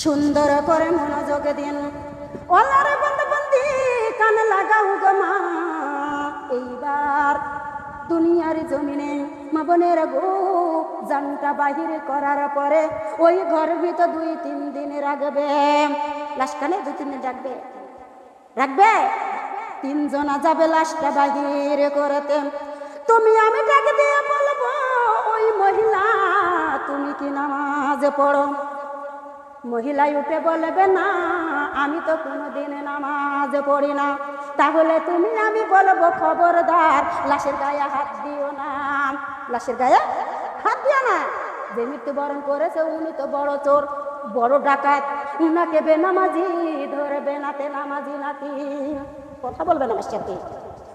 সুন্দর করে মনোযোগ দিন। ওলারে বন্ধু কান লাগাও গো মা, এইবার দুনিয়ার জমিনে মা বোনের গো জানটা বাহির করার পরে ওই ঘর ভিতর 2-3 দিন রাখবে। লাশখানে 2-3 দিন রাখবে 3 জনা যাবে লাশটা বাহির করতে। তুমি আমি ডাক দিয়ে বলবো, ওই মহিলা তুমি কি নামাজ পড়ো? মহিলা উঠে বলবে, না আমি তো কোনোদিন নামাজ পড়ি না। তাহলে তুমি আমি বলবো, খবরদার লাশের গায়ে হাত দিও না, লাশের গায়ে হাত দিও না। যে মৃত্যুবরণ করেছে উনি তো বড় চোর, বড় ডাকাত, উনাকে বেনামাজি ধরবে নাতে নামাজি নাকি? কথা বলবেন আমার সাথে?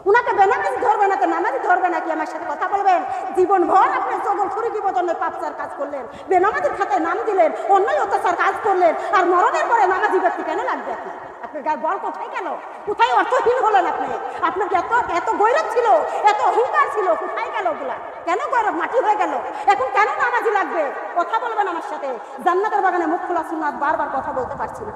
উনাকে বেনামাজি ধরবে না তো নামাজি ধরবে নাকি? আমার সাথে কথা বলবেন। জীবন ভর আপনি জগৎখুরি কি বদলে পাপচার কাজ করলেন, বেনামাজির খাতায় নাম দিলেন, অন্যায় অত্যাচার কাজ করলেন, আর মরণের পরে নামাজি ব্যক্তি কেন লাগবে? আপনার গায়ে বল কোথায় গেল? কোথায় অর্থহীন হলেন আপনি? আপনার এত গৌরব ছিল, এত অহংকার ছিল, কোথায় গেল ওগুলা? কেন গৌরব মাটি হয়ে গেল? এখন কেন নামাজি লাগবে? কথা বলবেন আমার সাথে। জান্নাতের বাগানে মুখ খোলা সুন্নাত, বারবার কথা বলতে পারছি না।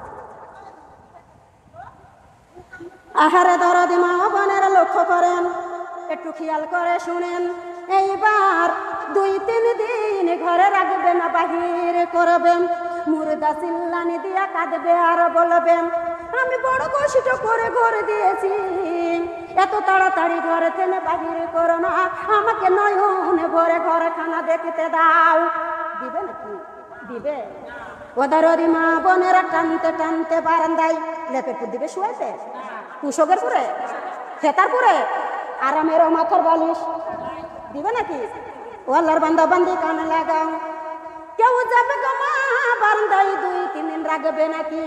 আহারে দরদি মা বোনেরা লক্ষ্য করেন, একটু খেয়াল করে শুনেন। এইবার 2-3 দিন ঘরে রাখবে না, বাহির করবেন। মুর্দা চিল্লানি দিয়া কাঁদবে আর বলবেন, আমি বড় কষ্ট করে ঘরে দিয়েছি, এত তাড়াতাড়ি ঘরে থেকে বাহির করো না, আমাকে নয়নে ভরে ঘরখানা দেখতে দাও। দিবে নাকি? দিবে? ওদারদি মা বোনেরা টানতে টানতে বারান্দায় লেপের পুর দিবে শুয়েছে, কুশকের পুরে, খেতার পুরে, আরামের মাথার বালিশ দিবে নাকি? ও আল্লাহর বান্দা বান্দি কানে লাগাও। কেউ যাবে গো মা বারান্দায় 2-3 দিন রাখবে নাকি?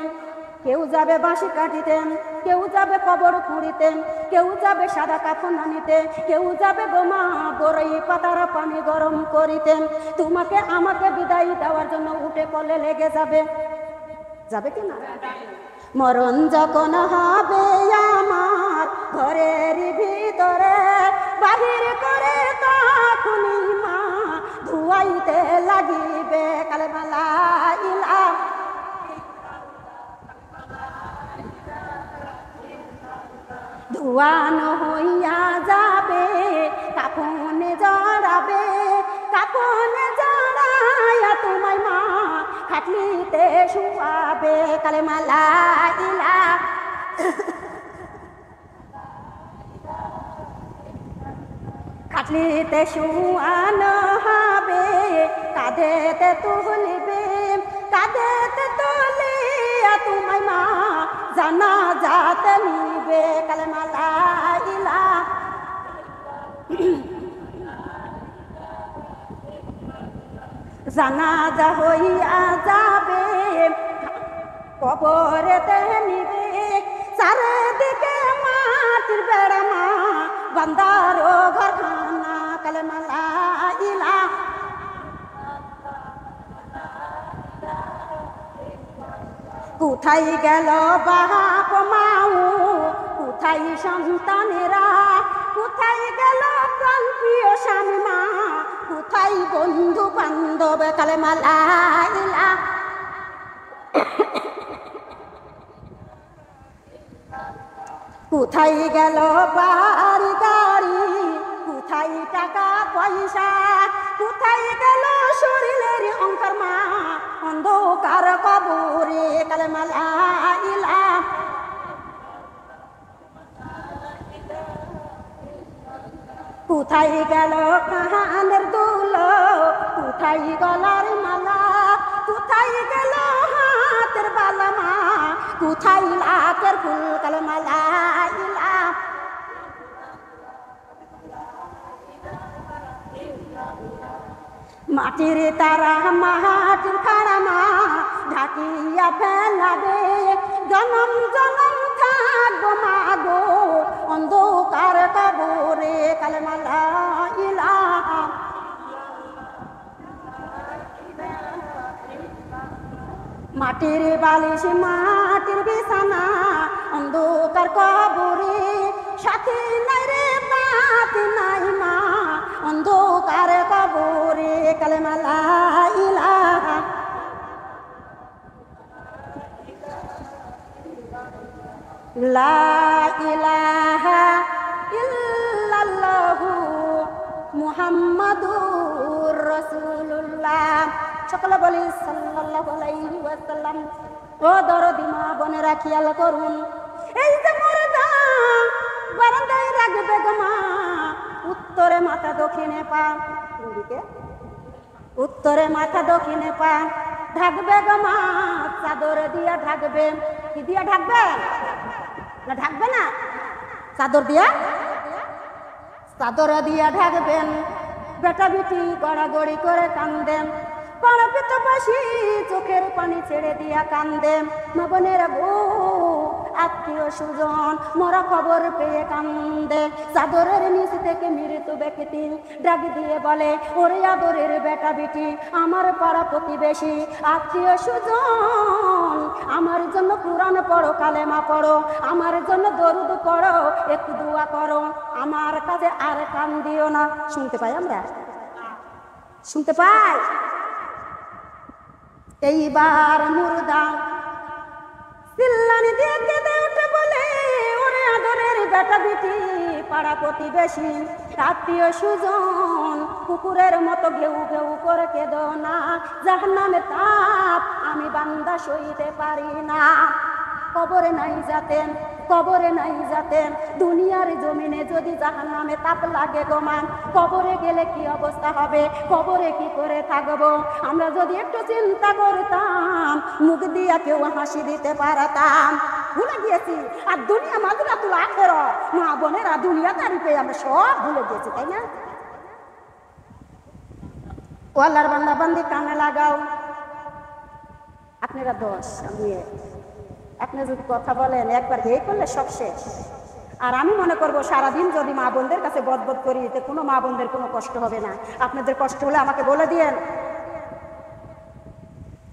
কেউ যাবে বাঁশি কাটিতেন, কেউ যাবে কবর খুঁড়িতেন, কেউ যাবে সাদা কাফন আনিতে, কেউ যাবে গো মা বড়ই পাতার পানি গরম করিতেন। তোমাকে আমাকে বিদায় দেওয়ার জন্য উঠে পড়লে লেগে যাবে। যাবে কি না? মরণ যখন হবে আমার ঘরের ভিতরে, বাহির করে তখনই মা ধুয়াইতে লাগিবে কালেমা লা ইলাহা। ধুয়ানো হইয়া যাবে, কাফনে জড়াবে, কাফনে জড়াইয়া তোমায় মা খাটলিতে শুয়াবে কালেমা লা ইলাহা। খাটলিতে শুয়ানো হবে, কাঁধেতে তুলিবে, কাঁধেতে তুলিয়া তোমায় মা জানাজাতে নিবে কালেমা লা ইলাহা। জানাজা হইয়া যাবে, কবরেতে নিবে, চারিদিকে মাটির বেড়া মা বান্দারো ঘরখানা কালেমা লা ইলাহা। কোথায় গেল বাপ মাও, কোথায় সন্তানেরা, কোথায় গেল প্রাণ প্রিয় স্বামী মা, কোথায় বন্ধু বান্ধব কালেমা লা ইলাহা। কোথায় গেল বাড়ি গাড়ি, কোথায় টাকা পয়সা, কোথায় গেল শরীরের অঙ্কার মা অন্ধকার কবরে কালেমা লা ইলাহা। কোথায় গেল কানের দুলো, কোথায় গলার মালা, কোথায় গেল হাতের বালা মা, কোথায় লাখের ফুল কালেমা লা ইলাহা। মাটির তারা মাটির খাড়া মা ঢাকিয়া ফেলাবে, জনম জনম থাকবো মা গো অন্ধকার কবরে কালেমা লা ইলাহা। মাটির বালিশ মাটির বিছানা অন্ধকার কবরে, সাথী নাই রে বাতি নাই মা অন্ধকার কবরে কালেমা লা ইলাহা। লা ইলাহা ইল্লাল্লাহু মুহাম্মাদুর রাসূলুল্লাহ। সকলে বলি সাল্লাল্লাহু আলাইহি ওয়াসাল্লাম। ও দরদি মা বোনেরা খেয়াল করুন, এই যে মুর্দা বারান্দায় রাখবে গো মা, উত্তরে মাথা দক্ষিণে পা, উত্তরে মাথা দক্ষিণে পা, ঢাকবে গো মা চাদর দিয়া ঢাকবে। কি দিয়া ঢাকবে? না ঢাকবে না, চাদর দিয়া, চাদর দিয়া ঢাকবেন। বেটা বিটি গড়াগড়ি করে কান্দেন, পাশি চোখের পানি ছেড়ে দিয়া কান্দে। মা বোনেরা গো, আত্মীয় সুজন মরা খবর পেয়ে কান্দে। চাদরের নিচ থেকে মৃত্যু ব্যক্তি ডাক দিয়ে বলে, ওরে আদরের বেটা বিটি, আমার পাড়া প্রতিবেশী, আত্মীয় সুজন, আমার জন্য কুরআন পড়ো, কালেমা পড়ো, আমার জন্য দরুদ পড়ো, একটু দোয়া করো, আমার কাছে আর কান দিও না। শুনতে পাই আমরা? শুনতে পাই? এইবার মুর্দা চিল্লানি দিয়ে কেঁদে উঠে বলে, ওরে আদরের বেটা বিটি, পাড়া প্রতিবেশী, আত্মীয় সুজন, কুকুরের মতো ঘেউ ঘেউ করে কেঁদো না, জাহান্নামের তাপ আমি বান্দা সইতে পারি না। কবরে নাই যাতেন, কবরে নাই যাতেন, দুনিয়ার জমিনে যদি জাহান্নামে তাপ লাগে গো মা, কবরে গেলে কি অবস্থা হবে, কবরে কি করে থাকবো? আমরা যদি একটু চিন্তা করতাম, মুখ দিয়া কেউ হাসি দিতে পারতাম। ভুলে গিয়েছি, আর দুনিয়া মাজরাতুল আখিরাত, মা বোনেরা দুনিয়া তারিফে আমরা সব ভুলে গিয়েছি, তাই না? ও আল্লাহর বান্দা বান্দি কানে লাগাও, আপনারা দোষ, আমি আপনি যদি কথা বলেন একবার হেই করলে সব শেষ। আর আমি মনে করবো সারাদিন যদি মা বোনদের কাছে বদবদ করি, এতে কোনো মা বোনদের কোনো কষ্ট হবে না। আপনাদের কষ্ট হলে আমাকে বলে দিয়েন,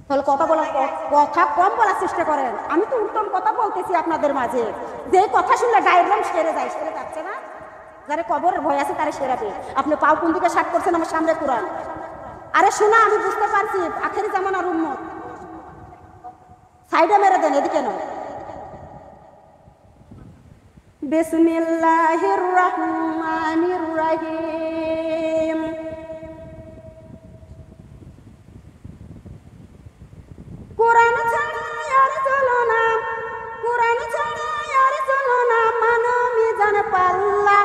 তাহলে কথা কম বলার চেষ্টা করেন। আমি তো উত্তম কথা বলতেছি আপনাদের মাঝে, যে কথা শুনলে গায়ের রং সেরে যায়, সেরে যাচ্ছে না? যারা কবরের ভয় আছে তারা সেরাবে। আপনি পাও কোন দিকে শাক করছেন আমার সামনে কুরআন। আরে শোনা, আমি বুঝতে পারছি আখেরি জামানার উম্মত, সাইডে মেরে দেন, এদিকে নয়। বিসমিল্লাহির রহমানির রহিম। কুরআন ছাড়া আর চলো না, কুরআন ছাড়া আর চলো না, মানো মিজান পাল্লা।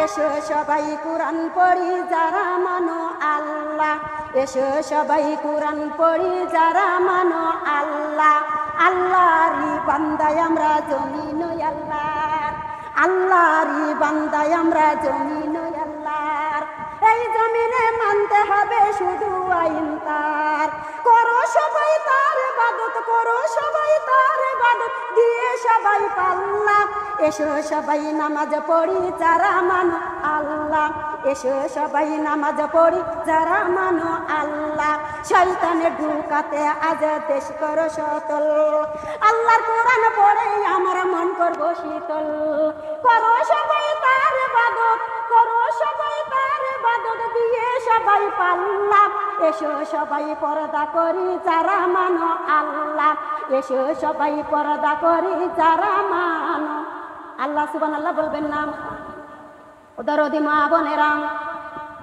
এসো সবাই কুরআন পড়ি যারা মানো আল্লাহ, এসো সবাই কুরআন পড়ি যারা মানো আল্লাহ। আল্লাহরই বান্দায় আমরা জমিন আল্লাহর, আল্লাহরই বান্দায় আমরা জমিন আল্লাহর। এই জমিনে মানতে হবে শুধু আইন তার, করো সবাই তার ইবাদত, করো সবাই তার ইবাদত, দিয়ে সবাই পাল্লা। এসো সবাই নামাজ পড়ি যারা মানো আল্লাহ, এসো সবাই নামাজ পড়ি যারা মানো আল্লাহ। শয়তানে ঢুকাতে আজ দেশ করো সতল, আল্লাহর কোরআন পড়ে আমার মন করবো শীতল। করো সবাই তার ইবাদত, করো সবাই তার ইবাদত, দিয়ে সবাই পাল্লা। এসো সবাই পর্দা করি যারা মানো আল্লাহ, এসো সবাই পর্দা করি যারা মানো আল্লাহ। সুবহানাল্লাহ বলবেন না? দরদি মা বোনেরা,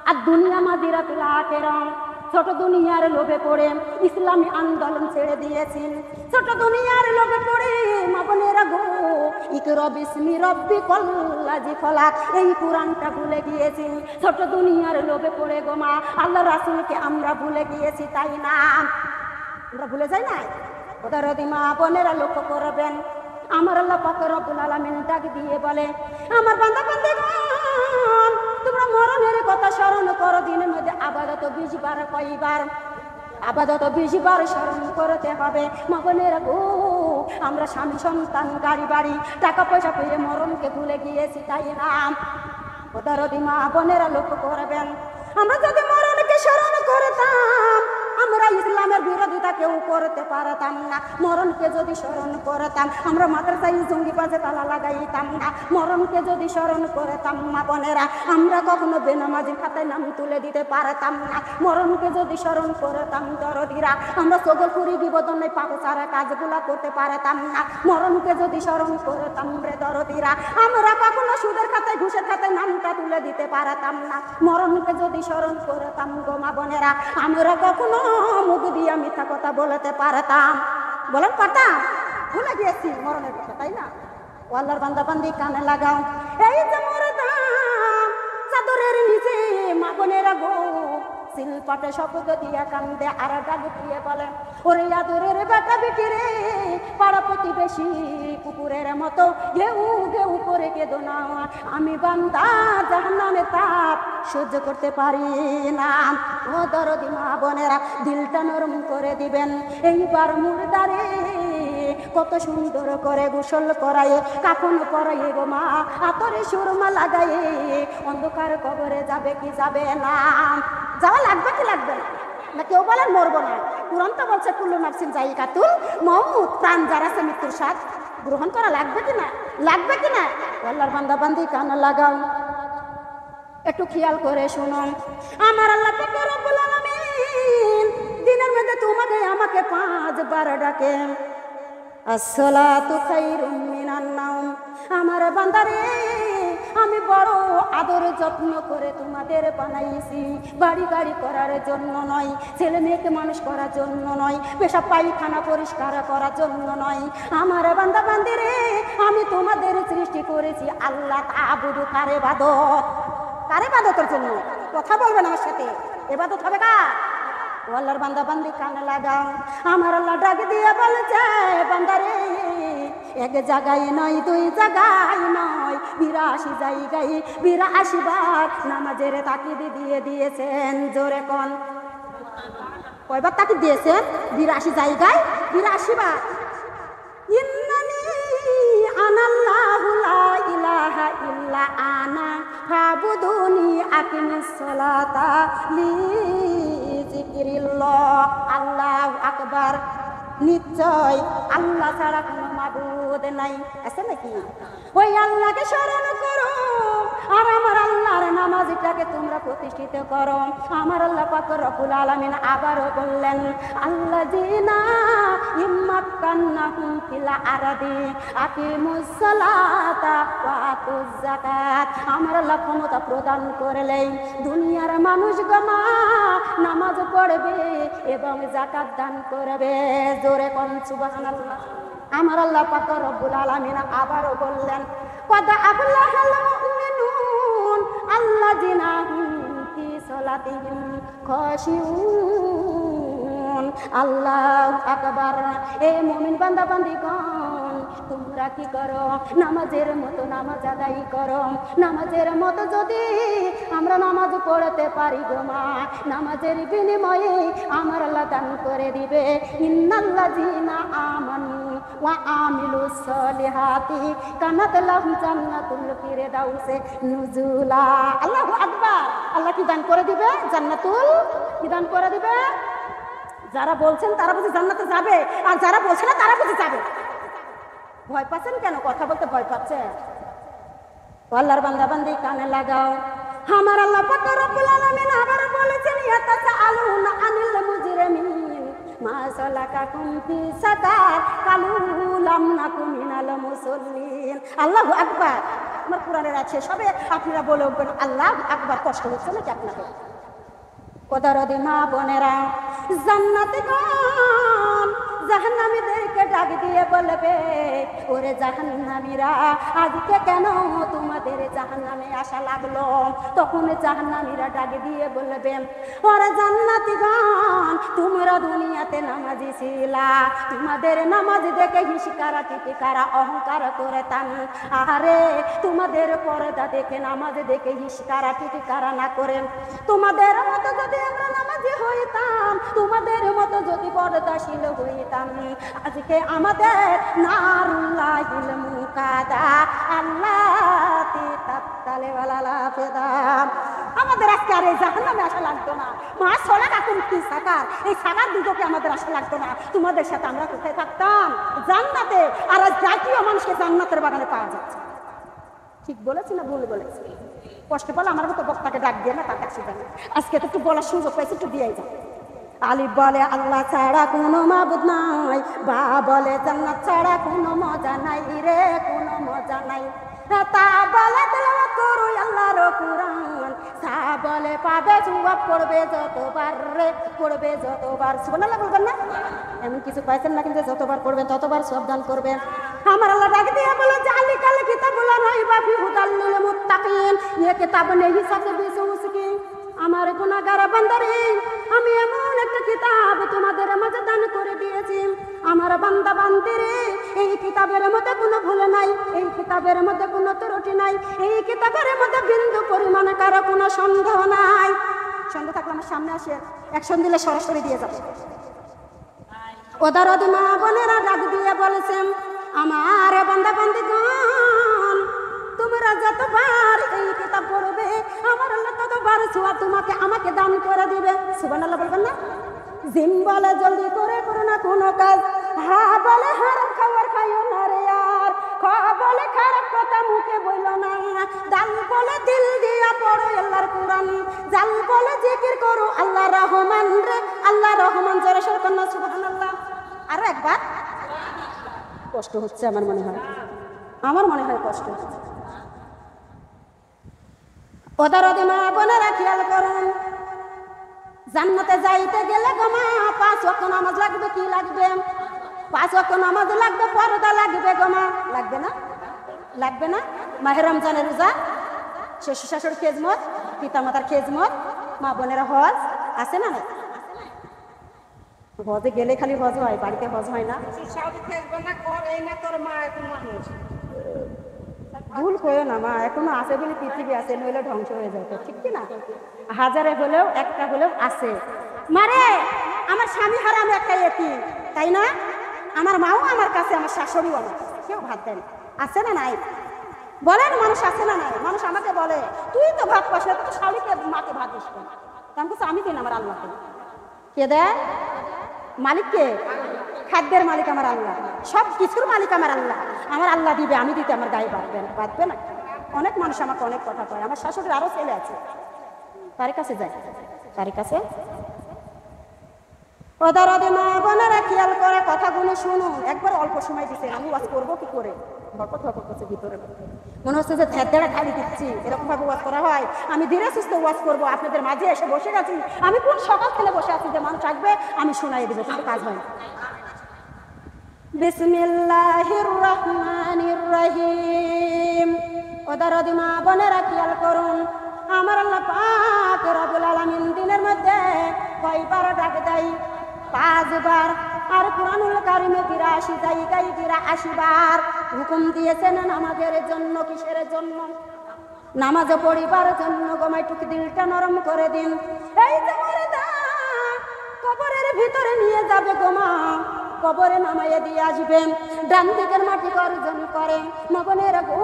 আর দুনিয়া মাদিরাতুল আখিরা, ছোট দুনিয়ার লোভে পড়ে ইসলামী আন্দোলন ছেড়ে দিয়েছেন। ছোট দুনিয়ার লোভে পড়ে মা বোনেরা গো, ইকরা বিসমি রাব্বিকাল্লাযী খলাক, এই কোরআনটা ভুলে গিয়েছি। ছোট দুনিয়ার লোভে পড়ে গো মা, আল্লাহ রাসূলকে আমরা ভুলে গিয়েছি, তাই না? আমরা ভুলে যাই না? দরদি মা বোনেরা লক্ষ্য করবেন, আমার আল্লাহ পাক রব্বুল আলামিন ডাক দিয়ে বলে, আমার বান্দা বান্দিগণ, তোমরা মরণের কথা স্মরণ করো। দিনের মধ্যে আবাদত 20 বার, কয়বার? আবাদত 20 বার স্মরণ করতে হবে। মা বোনেরা গো, আমরা স্বামী সন্তান গাড়ি বাড়ি টাকা পয়সা পেয়ে মরণকে ভুলে গিয়েছি, তাই না? দরদি মা বোনেরা লক্ষ্য করবেন, আমরা যদি মরণকে স্মরণ করতাম, আমরা ইসলামের বিরোধিতা কেউ করতে পারতাম না। মরণকে যদি স্মরণ করতাম, আমরা মাদ্রাসায় জঙ্গিবাজে তালা লাগাইতাম না। মরণকে যদি স্মরণ করতাম মা বোনেরা, আমরা কখনো বেনামাজির খাতায় নাম তুলে দিতে পারতাম না। মরণকে যদি স্মরণ করতাম দরদিরা, আমরা চগলখুরি বিবদনে পাপচারা কাজগুলা করতে পারতাম না। মরণকে যদি স্মরণ করতাম রে দরদিরা, আমরা কখনো সুদের খাতায় ঘুষের খাতায় নামটা তুলে দিতে পারতাম না। মরণকে যদি স্মরণ করতাম গো মা বোনেরা, আমরা কখনো মুখ দিয়া মিথ্যা কথা বলতে পারতাম? বলেন পারতাম? ভুলে গিয়েছি মরণের কথা, তাই না? আল্লাহর বান্দা বান্দি কানে লাগাও, এই যে মরদাম চাদরের নিচে মা বোনেরা গো, শিলপাটে শব্দ দিয়া কান্দে আর ডাক দিয়ে বলে, ওরে আদরের বেটা বেটি রে, পাড়া প্রতিবেশী কুকুরের মতো ঘেউ ঘেউ করে কেঁদো না, আমি বান্দা জাহান্নামের তাপ সহ্য করতে পারি না। ও দরদি মা বোনেরা, দিলটা নরম করে দিবেন। এইবার মুর্দারে কত সুন্দর করে গোসল করায়ে, কাফন পরায়ে গো মা, আতরে সুরমা লাগায়ে অন্ধকার কবরে যাবে কি যাবে না? যাওয়া লাগবে কি লাগবে না? না কেউ বলেন মরবো না। কুরআন তো বলছে কুল্লু নাফসিন যায়িকাতুল মাউত, প্রাণ যার আছে মৃত্যুর স্বাদ গ্রহণ করা লাগবে কি না? লাগবে কি না? আল্লাহর বান্দা বান্দি কান লাগাও, একটু খেয়াল করে শুনো। আমার আল্লাহ পাক রব্বুল আলামিন দিনের মধ্যে তোমাকে আমাকে 5 বার ডাকে, আসসালাতু খায়রুম মিনান নাওম। আমার বান্দারে, আমি বড় আদর যত্ন করে তোমাদের বানাইছি, বাড়ি গাড়ি করার জন্য নয়, ছেলে মেয়েকে মানুষ করার জন্য নয়, পেশাব পায়খানা পরিষ্কার করার জন্য নয়। আমার বান্দা বান্দিরে, আমি তোমাদের সৃষ্টি করেছি আল্লাহ তা'বুদু, কার ইবাদত, কার ইবাদতের জন্য। কথা বলবেন আমার সাথে, ইবাদত হবে কার? আল্লাহর বান্দা বান্দি কানে লাগাও। আমার আল্লাহ ডাক দিয়ে বলছে, বান্দারে এক জায়গায় নয়, 2 জায়গায় নয়, 82 জায়গায় 82 বার নামাজের তাকিদ দিয়ে দিয়েছেন। জোরে কোন কয়বার তাকিদ দিয়েছেন? 82 জায়গায় 82 বার। ইন্নানি আনাল্লাহু লা ইলাহা ইল্লা আনা ফাবুদুনি আকিমিস সালাতা লিযিকরিল্লাহ। আল্লাহু আকবার। নিশ্চয় আল্লাহ ছাড়া কোনো মাবুদ নাই। আছে নাকি? ওই আল্লাহকে স্মরণ করো, আর আমার আল্লাহর নামাজটাকে তোমরা প্রতিষ্ঠিত করো। আমার আল্লাহ পাক রব্বুল আলামিন আবারও বললেন, আল্লাযিনা ইম্মাক্কান্নাহুম ফিল আরদি আকিমুস সালাতা ওয়া আতুজ যাকাত। আমার আল্লাহ ক্ষমতা প্রদান করলেন, দুনিয়ার মানুষ গমা নামাজ পড়বে এবং যাকাত দান করবে। জোরে কোন সুবহানাল্লাহ। আমার আল্লাহ পাক রব্বুল আলামিন আবারও বললেন, কদ আফলাহাল মুমিনুন আল্লাযিনা হুম ফি সালাতিহিম খাশিউন। আল্লাহু আকবার। এই মুমিন বান্দা বান্দিগণ, তোমরা কি করো? নামাজের মতো নামাজ আদায় করো। নামাজের মতো যদি আমরা নামাজ পড়তে পারি গো মা, নামাজের বিনিময়ে আমার আল্লাহ দান করে দিবে, ইন্নাল্লাযিনা আমানু ওয়া আমিলুস সলিহাতি কানাত লাহুম জান্নাতুল ফিরদাউসি নুজুলা। আল্লাহু আকবার। আল্লাহ কি দান করে দিবে? জান্নাতুল কি দান করে দিবে? যারা বলছেন তারা বুঝি জান্নাতে যাবে, আর যারা বলছে না তারা বুঝি যাবে। ভয় পাচ্ছেন কেন? কথা বলতে ভয় পাচ্ছেন? আল্লাহর বান্দা বান্দি কানে লাগাও। আমার আল্লাহ পাক রব্বুল আলামিন আবার বলেছেন, ইয়াতাসাআলুনা আনিল মুজরিমিন মা সালাকাকুম ফি সাকার কালু লাম নাকুম মিনাল মুসাল্লিন। আল্লাহু আকবার। আমার কোরআনের আছে সবে আপনারা বলে উঠবেন আল্লাহু আকবার। কষ্ট হচ্ছে নাকি আপনাদের? কোদারদি মা বোনেরা, জান্নাতীগণ জাহান্নামীদেরকে ডাক দিয়ে বলবে, ওরে জাহান্নামীরা, আজকে কেন তোমাদের জাহান্নামে আসা লাগলো? তখন জাহান্নামীরা ডাক দিয়ে বলবে, ওরে জান্নাতীগণ, তোমরা দুনিয়াতে নামাজি ছিলা, তোমাদের নামাজ দেখে হিসকারা টিটিকারা অহংকার করতাম। আরে তোমাদের পর্দা দেখে, নামাজ দেখে হিসকারা টিটিকারা না করে তোমাদের মতো যদি আমরা নামাজি হইতাম, তোমাদের মতো যদি পর্দাশীল হইতাম, আজকে আমাদের নার আল্লাহিল মুকাদা আল্লাতি তাতালে ওয়ালা ফেদা। আমাদের আজকে আর এই জাহান্নামে আসা লাগতো না। মা সোলা কাকুম কি সাকার, এই সাকার দুটোকে আমাদের আসা লাগতো না। তোমাদের সাথে আমরা কোথায় থাকতাম? জান্নাতে। আর আজ জাতীয় মানুষকে জান্নাতের বাগানে পাওয়া যাচ্ছে। ঠিক বলেছি না ভুল বলেছি? কষ্ট পেলে আমার মতো বক্তাকে ডাক দিয়ে না, তার কাছে জানি আজকে তো একটু বলার সুযোগ পাইছি, একটু দিয়েই যাবে। আলিফ বলে আল্লাহ ছাড়া কোনো মাবুদ নাই, বা বলে জান্নাত ছাড়া কোনো মজা নাই রে, কোনো মজা নাই। তা বলে তেলাওয়াত করো আল্লাহর কুরআন, তা বলে পাবে জবাব করবে যতবার রে, করবে যতবার। সুবহানাল্লাহ বলবেন না? এমন কিছু পাইছেন না কিন্তু যতবার করবেন ততবার সব দান করবেন। আমার আল্লাহ ডাক দিয়ে বলে জালিকাল কিতাবুল রাইবা ফি হুদাল লিল মুত্তাকিন, ये किताब नहीं सबसे बेसो उसकी। আমার গুনাহগার বান্দারে, আমি এমন একটা কিতাব তোমাদের মাঝে দান করে দিয়েছি। আমার বান্দা বান্দিরে, এই কিতাবের মধ্যে কোনো ভুল নাই, এই কিতাবের মধ্যে কোনো ত্রুটি নাই, এই কিতাবের মধ্যে বিন্দু পরিমাণ কারো কোনো সন্দেহ নাই। সন্দেহ থাকলে আমার সামনে আসে, অ্যাকশন দিলে সরাসরি দিয়ে যাবে। ওদারদ মা বোনেরা ডাক দিয়ে বলেছেন, আমার বান্দা বান্দিগণ, তোমরা যতবার এই কিতাব পড়বে আমার আল্লাহ ততবার সওয়াব তোমাকে আমাকে দান করে দিবে। সুবহানাল্লাহ বলবেন না? জিম বলে জলদি করে করো না কোনো কাজ, হা বলে হারাম খাবার খাইও না রে আর, খ বলে খারাপ কথা মুখে বইল না, দাল বলে দিল দিয়া পড়ো আল্লাহর কুরআন, জাল বলে জিকির করো আল্লাহ রহমান রে, আল্লাহ রহমান। জোরে সরে কন্যা সুবহানাল্লাহ। আরো একবার। কষ্ট হচ্ছে আমার মনে হয়, আমার মনে হয় কষ্ট হচ্ছে। ওদারদি মা বোনেরা খেয়াল করুন, জান্নাতে যাইতে গেলে গোমা 5 ওয়াক্ত নামাজ লাগবে। কি লাগবে? 5 ওয়াক্ত নামাজ লাগবে, পর্দা লাগবে গোমা। লাগবে না? লাগবে না? মাহে রমজানের রোজা, শ্বশুর শাশুড়ির খেজমত, পিতা মাতার খেজমত, মা বোনেরা হজ আছে না? হজে গেলে খালি হজ হয়, বাড়িতে হজ হয় না। ভুল করো না মা, এখনো আছে বলে পৃথিবী আছে, নইলে ধ্বংস হয়ে যেত। ঠিক কি না? হাজারে হলেও একটা হলেও আছে। মারে আমার স্বামী হারাম একটা এতিম, তাই না? আমার মাও আমার কাছে, আমার শাশুড়িও আমার কাছে, কেউ ভাত দেন। আছে না নাই? বলেন মানুষ আছে না নাই? মানুষ আমাকে বলে তুই তো ভাত পাস না, তুই তো শাশুড়িকে মাকে ভাত দিস না। আমি বলছি আমি দিন আমার আল্লাহকে। কে দেয়? মালিককে। খাদ্যের মালিক আমার আল্লাহ, সব কিছুর মালিক আমার আল্লাহ। আমার আল্লাহ দিবে, আমি দিতে আমার গায়ে বাঁধবে না, বাঁধবে না। অনেক মানুষ আমাকে অনেক কথা কয়। আমার শাশুড়ির আরো ছেলে আছে, তার কাছে যায়, তার কাছে। ওদারদে মা বোনেরা খেয়াল করে কথাগুলো শুনুন। একবার অল্প সময় দিচ্ছেন, আমি ওয়াজ করবো কি করে? ভিতরে মনে হচ্ছে যে ধ্যাড়া খালি দিচ্ছি, এরকম ভাবে ওয়াজ করা হয়? আমি ধীরে সুস্থ ওয়াজ করবো, আপনাদের মাঝে এসে বসে গেছি। আমি কোন সকাল থেকে বসে আছি যে মানুষ আসবে আমি শোনাই দেবো, কিন্তু কাজ হয় না। বিসমিল্লাহির রহমানির রহিম। ওদারদি মা বোনেরা খেয়াল করুন, আমার আল্লাহ পাক রব্বুল আলামিন দিনের মধ্যে কয়বার ডাক দেয়? 5 বার। আর কুরআনুল কারীমে 82 জায়গায় 82 বার হুকুম দিয়েছেন নামাজের জন্য। কিসের জন্য? নামাজ পড়িবার জন্য। গোমাইটুকু দিলটা নরম করে দিন। এই যে মরদা কবরের ভিতরে নিয়ে যাবে গোমা, কবরে নামাইয়ে দিয়ে আসবেন। ডান দিকের মাটি গর্জন করে, মগনের গো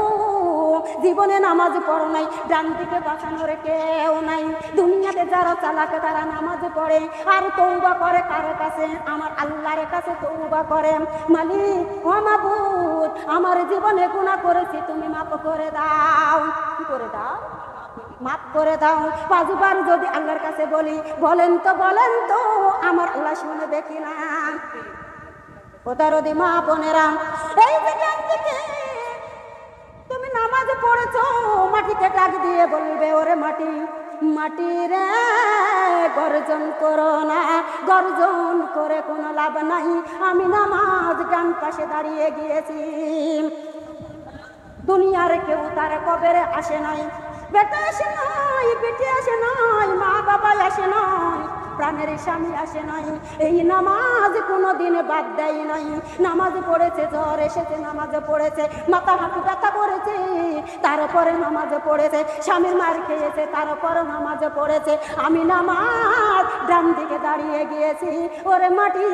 জীবনে নামাজ পড়ো নাই, ডান দিকে বাঁচানোর কেউ নাই। দুনিয়াতে যারা চালাকে তারা নামাজ পড়ে আর তওবা করে কার কাছে? আমার আল্লাহর কাছে তওবা করে। মালিক ও মাবুদ, আমার জীবনে গুনাহ করেছি, তুমি মাফ করে দাও। কি করে দাও? মাফ করে দাও। 5 বার যদি আল্লাহর কাছে বলি, বলেন তো আমার আল্লাহ শুনবে কিনা? ওদারদি মা বোনেরা, এই যেখান থেকে তুমি নামাজ পড়েছো, মাটিকে ডাক দিয়ে বলবে, ওরে মাটি, মাটি রে গর্জন করো না, গর্জন করে কোনো লাভ নাই। আমি নামাজ ডান পাশে দাঁড়িয়ে গিয়েছি। দুনিয়ার কেউ তার কবরে আসে নাই, বেটা আসে নাই, বেটি আসে নাই, মা বাবা আসে নাই, প্রাণের স্বামী আসে নাই। এই নামাজ কোনোদিন বাদ দেয় নাই। নামাজ পড়েছে, জ্বর এসেছে নামাজ পড়েছে, মাথা হাঁটু ব্যথা করেছে তার উপরে নামাজ পড়েছে, স্বামীর মার খেয়েছে তার উপরে নামাজ পড়েছে। আমি নামাজ ডান দিকে দাঁড়িয়ে গিয়েছি। ওরে মাটি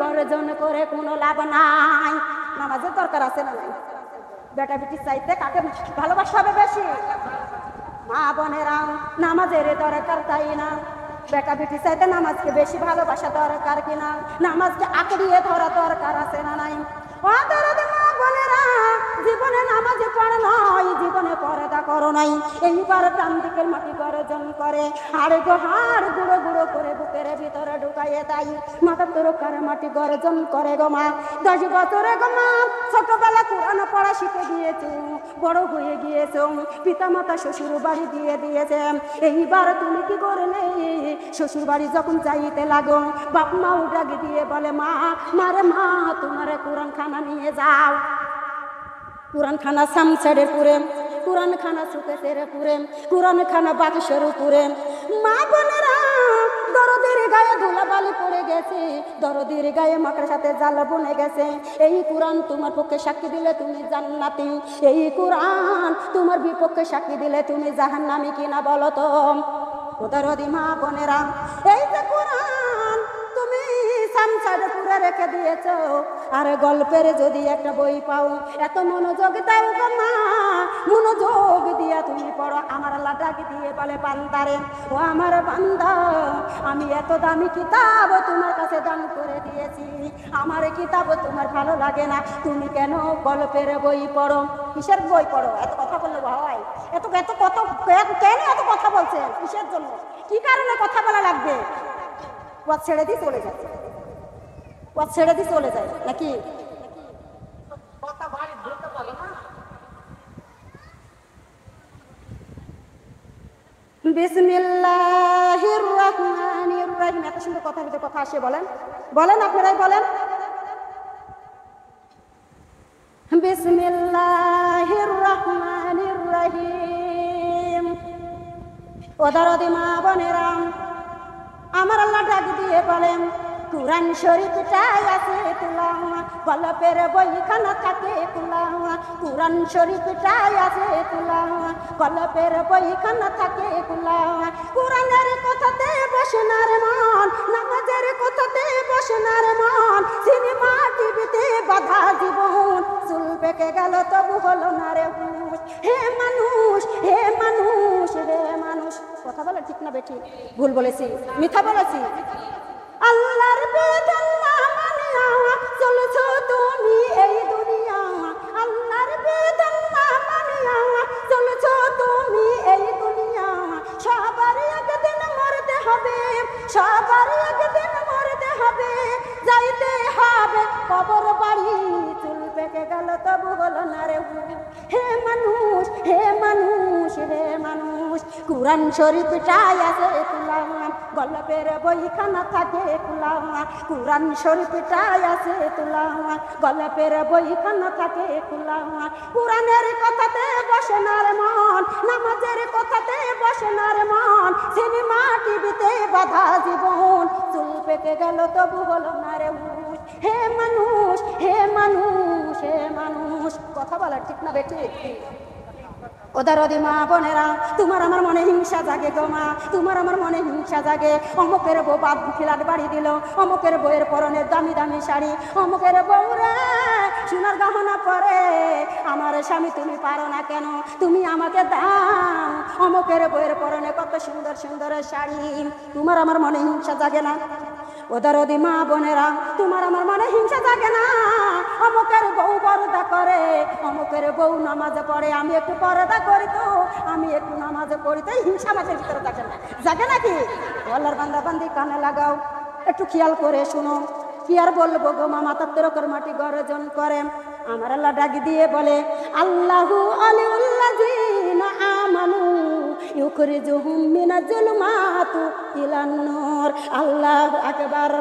গর্জন করে কোনো লাভ নাই। নামাজের দরকার আছে না নাই? বেটা বেটির চাইতে কাকে ভালোবাসা হবে বেশি? মা বোনেরা, নামাজের দরকার তাই না? বেটা বেটি চাইতে নামাজকে বেশি ভালোবাসা দরকার কিনা? নামাজকে আঁকড়িয়ে ধরা দরকার আছে না নাই? মা বোনেরা, জীবনে নামাজে পড়ে নয়, জীবনে পর্দা করো নাই। এইবার ডান দিকের মাটি গর্জন করে, আর হাড় গুঁড়ো গুঁড়ো করে বুকের ভিতরে ঢুকাইয়ে দেয়। মাথা তরকার মাটি গর্জন করে গো মা। 10 বছরে গো মা, ছোটবেলা কোরআন পড়া শিখে গিয়েছো, বড় হয়ে গিয়েছো, পিতা মাতা শ্বশুর বাড়ি দিয়ে দিয়েছে। এইবার তুমি কি করলে? শ্বশুর বাড়ি যখন যাইতে লাগো, বাপ মাও ডাকি দিয়ে বলে, মা মারে মা, তোমার কোরআন খানা নিয়ে যাও। কোরআন খানা সামসারের পুরে, কোরআন খানা সুকেতের পুরে, কোরআন খানা বাক্সের উপরে। মা বোনেরা, দরদের গায়ে ধুলাবালি পড়ে গেছে, দরদের গায়ে মাকড়ার সাথে জাল বনে গেছে। এই কোরআন তোমার পক্ষে সাক্ষী দিলে তুমি জান্নাতি, এই কোরআন তোমার বিপক্ষে সাক্ষী দিলে তুমি জাহান্নামী কিনা বলো তো? ও দরদি মা বোনেরা, এই যে কোরআন তুমি সামসারে পুরে রেখে দিয়েছ, আর গল্পের যদি একটা বই পাও, এত মনোযোগ দাও গো মা, মনোযোগ দিয়া তুমি পড়ো। আমার আল্লাহ ডাক দিয়ে বলে, বান্দারে, ও আমার বান্দা, আমি এত দামি কিতাব তোমার কাছে দান করে দিয়েছি, আমার কিতাব তোমার ভালো লাগে না, তুমি কেন গল্পের বই পড়ো? কিসের বই পড়ো? এত কথা বললে হয়? এত এত কত কেন এত কথা বলছেন? কিসের জন্য? কি কারণে কথা বলা লাগবে? ওয়াজ ছেড়ে দিয়ে চলে যায়, ওয়াজ ছেড়ে দিয়ে চলে যায় নাকি? বিসমিল্লাহির রহমানির রহিম। এত সুন্দর কথা ভিতরে কথা আসে, বলেন বলেন, আপনারাই বলেন। বিসমিল্লাহির রহমানির রহিম। ও দরদি মা বোনেরা, আমার আল্লাহ ডাক দিয়ে বলেন, কোরআন শরীফটাই আছে তুলা, গল্পের বইখানা থাকে তুলা, কোরআন শরীফটাই আছে তুলা, গল্পের বইখানা থাকে তুলা। কোরআনের কথাতে বসে না রে মন, নামাজের কথাতে বসে না রে মন, সিনেমা টিভিতে বাধা জীবন, চুল পেকে গেল তবু হলো না রে হুঁশ। হে মানুষ, হে মানুষ, হে মানুষ। কথা বলে ঠিক না বেঠি? ভুল বলেছি, মিথ্যা বলেছি? আল্লাহর বিধান না মানিয়া চলছো তুমি এই দুনিয়া, আল্লাহর বিধান না মানিয়া চলছো তুমি এই দুনিয়া। সবার একদিন মরতে হবে, সবার একদিন মরতে হবে, যাইতে হবে কবর বাড়ি, চুল পেকে গেল তবু হলো না রে হুঁশ। হে মানুষ, হে মানুষ, হে মানুষ, কোরআন শরীফটাই আছে তুলা, গল্পের বইখানা থাকে তুলা, কোরআন শরীফটাই আছে তুলা, গল্পের বইখানা থাকে তুলা। কোরআনের কথাতে বসে না রে মন, নামাজের কথাতে বসে না রে মন, সিনেমা টিভিতে বাধা জীবন, চুল পেকে গেল তবু হলো না রে হুঁশ। হে মানুষ, হে মানুষ, হে মানুষ। কথা বলা ঠিক না বেটি? ও দরদি মা বোনেরা, তোমার আমার মনে হিংসা জাগে গো মা, তোমার আমার মনে হিংসা জাগে। অমুকের বউ বাপ ফ্ল্যাট বাড়ি দিল, অমুকের বউয়ের পরনে দামি দামি শাড়ি, অমুকের বউ রে সোনার গহনা পরে, আমার স্বামী তুমি পারো না কেন? তুমি আমাকে দাও। অমুকের বউয়ের পরনে কত সুন্দর সুন্দর শাড়ি, তোমার আমার মনে হিংসা জাগে না? ও দরদি মা বোনেরা, তোমার আমার মনে হিংসা জাগে না? অমুকের বউ পর্দা করে, অমুকের বউ নামাজ পড়ে, আমি একটু পর্দা করি তো, আমি একটু নামাজ পড়ি তো, হিংসা আমাদের ভিতরে থাকে না? জাগে নাকি? আল্লাহর বান্দা বান্দি কানে লাগাও, একটু খেয়াল করে শুনো। কি আর বলবো গো মা, মাথার তরকের মাটি গর্জন করে। আমার আল্লাহ ডাকি দিয়ে বলে, আল্লাহু আলিউল্লাযিনা আমানু ইউখরিজুহুম মিনাজ জুলুমাতি ইলান নূর। আল্লাহু আকবার।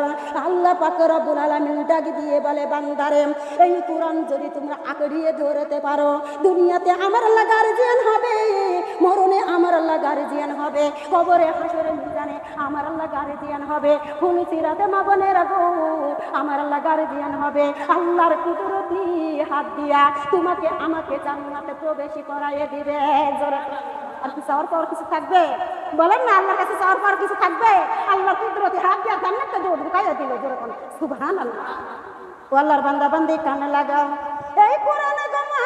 আল্লাহ পাক রব্বুল আলামিন ডাক দিয়ে বলে, বান্দারে, এই কোরআন যদি তোমরা আঁকড়িয়ে ধরতে পারো, দুনিয়াতে আমার আল্লাহ গার্জিয়ান হবে, মরণে আমার আল্লাহ গার্জিয়ান হবে, কবরে হাসরে মিজানে আমার আল্লাহ গার্জিয়ান হবে, ফুল সিরাতে মা বোনেরা গো আমার আল্লাহ গার্জিয়ান হবে। আল্লাহর কুদরতি হাত দিয়া তোমাকে আমাকে জান্নাতে প্রবেশ করাইয়ে দিবে। আর কি চাওয়ার পর কিছু থাকবে? বলেন না, আল্লাহর কাছে চাওয়ার পর কিছু থাকবে? আল্লাহর কুদরতি হাত দিয়া জান্নাতে ঢুকাইয়া দিল। জোরে বলেন সুবহানাল্লাহ। ও আল্লাহর বান্দা বান্দি কানে লাগাও, এই কোরআনে গো মা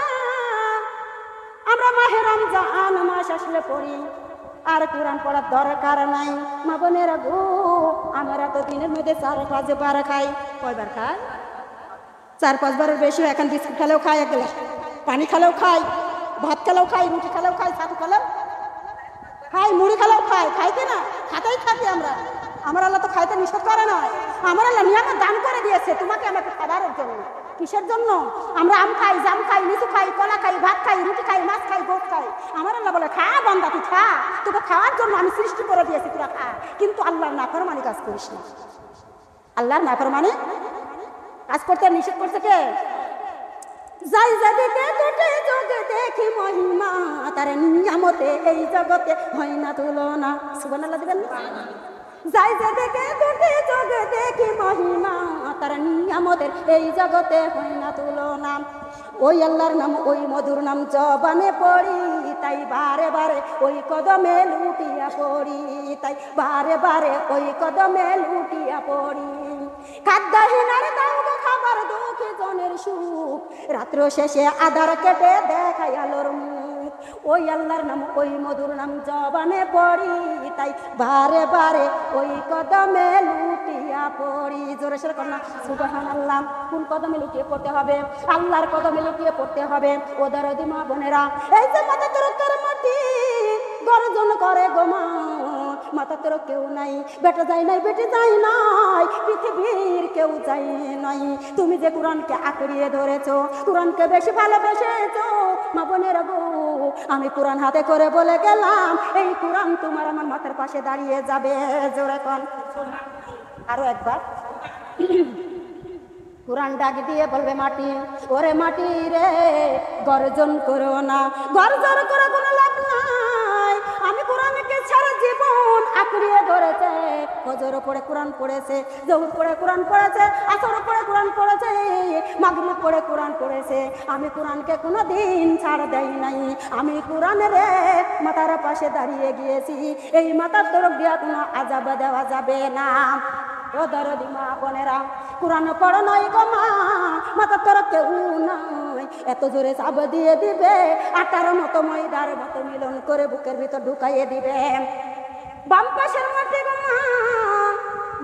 আমরা মাহে রমজান মাস আসলে পড়ি, আর কোরআন পড়ার দরকার নাই। মা বোনেরা গো, আমরা তো দিনের মধ্যে 4-5 বার খাই। কয়বার খাই? 4-5 বারের বেশি। এখন বিস্কুট খেলেও খাই, এক গ্লাস পানি খেলেও খাই, ভাত খেলেও খাই, রুটি খেলেও খাই, ছাতু খেলেও খাই, মুড়ি খেলেও খাই। খাই কিনা? খাতেই থাকি আমরা। আমার আল্লাহ তো খাইতে নিষেধ করে না। আমার আল্লাহ নিয়ামত দান করে দিয়েছে তোমাকে আমাকে খাবারের জন্য। কিসের জন্য? আমরা আম খাই, জাম খাই, লিচু খাই, কলা খাই, ভাত খাই, রুটি খাই, মাছ খাই, গোট খাই। আমার আল্লাহ বলে খা বান্দা, তুই খা, তোকে খাওয়ার জন্য আমি সৃষ্টি করে দিয়েছি, তোরা খা। কিন্তু আল্লাহর নাফরমানি কাজ করিস না। আল্লাহর নাফরমানি কাজ করতে নিষেধ করছে কে? যাই যেদিকে দুটি জগে দেখি মহিমা, তার নিয়ামতে এই জগতে হয় না তুলনা। সুবহানাল্লাহ দিবেন না? যাই যেদিকে দুটি জগে দেখি মহিমা, তার নিয়ামতের এই জগতে হয় না তুলনা। ওই আল্লাহর নাম, ওই মধুর নাম জবানে পড়ি, তাই বারে বারে ওই কদমে লুটিয়া পড়ি, তাই বারে বারে ওই কদমে লুটিয়া পড়ি। খাদ্যহীনার দাও গো খাবার, দুঃখী জনের সুখ, রাত্র শেষে আধার কেটে দেখাই আলোর মুখ। ওই আল্লাহর নাম, ওই মধুর নাম জবানে পড়ি, তাই বারে বারে ওই কদমে লুটিয়া পড়ি। জোরে সোরে কর না সুবহানাল্লাহ। কোন কদমে লুটিয়ে পড়তে হবে? আল্লাহর কদমে লুটিয়ে পড়তে হবে। ও দরদি মা বোনেরা, এই যে মাথা তোর মাটি গর্জন করে গো মা, মাথা তোর কেউ নাই, বেটা যায় নাই, বেটে যায় নাই, পৃথিবীর কেউ যায় নাই। তুমি যে কোরআনকে আঁকড়িয়ে ধরেছো, কোরআনকে বেশি ভালোবেসেছো, মা বোনেরা গো, আমি কোরআন হাতে করে বলে গেলাম, এই কোরআন তোমার আমার মাথার পাশে দাঁড়িয়ে যাবে। জোরে কোন আরো একবার। কোরআন ডাক দিয়ে বলবে মাটি, ওরে মাটি রে গর্জন করো না, গর্জন করে কোনো লাভ নাই। আমি কোরআনকে ছাড়া জীবন আঁকড়িয়ে ধরেছে। ফজর পড়ে কোরআন পড়েছে, জোহর পড়ে কোরআন পড়েছে, আসর পড়ে কোরআন পড়েছে, মাগরিব পড়ে কোরআন পড়েছে। আমি কোরআনকে কোনো দিন ছাড় দেই নাই। আমি কোরআনের মাথার পাশে দাঁড়িয়ে গিয়েছি। এই মাথার তরফ দিয়া কোনো আযাব দেওয়া যাবে না। ও দরদি মা বোনেরা, কোরআন পড়ো নাই গো মা, মাথার তরফ কেউ নাই, এত জোরে চাপ দিয়ে দিবে, আটার মতো ময়দার মতো মিলন করে বুকের ভিতর ঢুকাইয়ে দিবে। বাম পাশের মাটি গো মা,